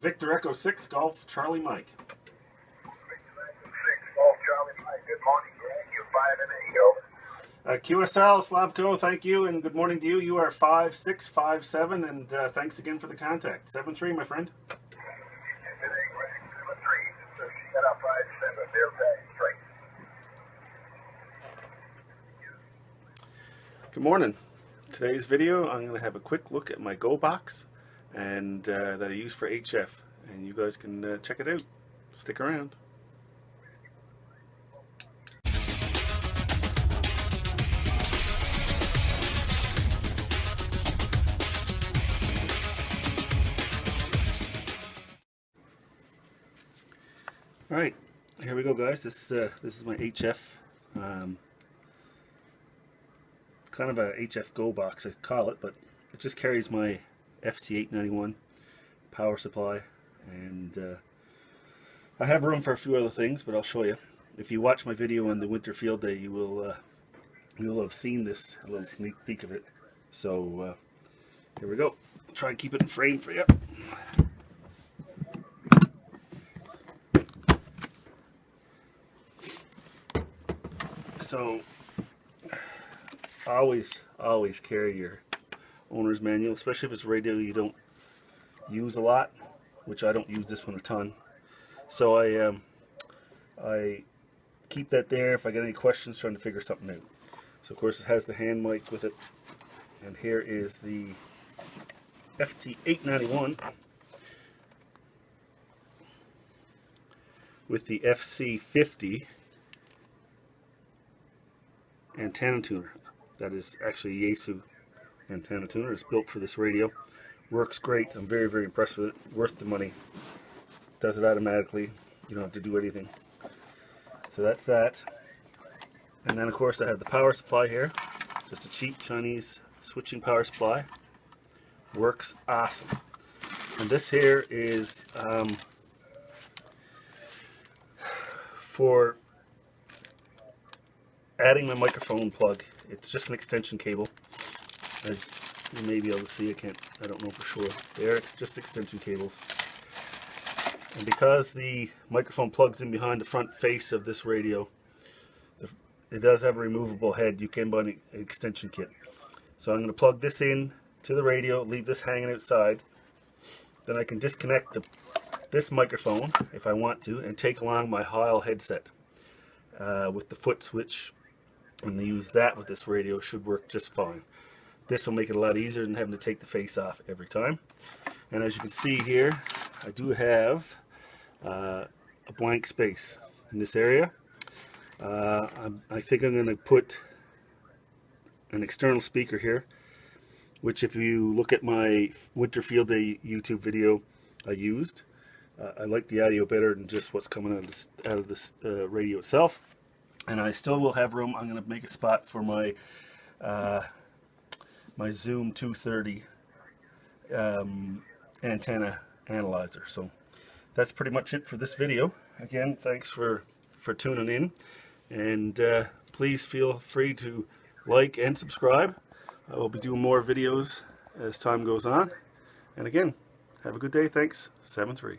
Victor Echo 6 Golf Charlie Mike. Victor Echo 6 Golf Charlie Mike. Good morning, Greg. You're 5 and 8. QSL Slavko, thank you, and good morning to you. You are 5657, and thanks again for the contact. 7-3, my friend. Today, Greg, 7-3. So she got up 5-7. They're back straight. Good morning. Today's video, I'm going to have a quick look at my Go box and that I use for HF, and you guys can check it out. Stick around. All right, here we go, guys. This is my HF. Kind of a HF Go box, I call it, but it just carries my FC50 power supply, and I have room for a few other things, but I'll show you. If you watch my video on the winter field day, you will have seen this, a little sneak peek of it. So here we go. I'll try and keep it in frame for you. So always carry your owner's manual, especially if it's a radio you don't use a lot, which I don't use this one a ton. So I keep that there if I get any questions trying to figure something out. So of course it has the hand mic with it, and here is the FT891 with the FC50 antenna tuner. That is actually a Yaesu antenna tuner. It's built for this radio. Works great. I'm very impressed with it. Worth the money. Does it automatically. You don't have to do anything. So that's that. And then of course I have the power supply here. Just a cheap Chinese switching power supply. Works awesome. And this here is for adding my microphone plug. It's just an extension cable. As you may be able to see, I don't know for sure. They're just extension cables. And because the microphone plugs in behind the front face of this radio, it does have a removable head. You can buy an extension kit. So I'm going to plug this in to the radio, leave this hanging outside. Then I can disconnect this microphone if I want to, and take along my Heil headset with the foot switch, and use that with this radio. Should work just fine. This will make it a lot easier than having to take the face off every time. And as you can see here, I do have a blank space in this area. I think I'm going to put an external speaker here, which if you look at my winter field day YouTube video I used, I like the audio better than just what's coming out of this radio itself. And I still will have room. I'm going to make a spot for my my Zoom 230 antenna analyzer. So that's pretty much it for this video. Again, thanks for tuning in, and please feel free to like and subscribe. I will be doing more videos as time goes on. And again, have a good day. Thanks. 7-3.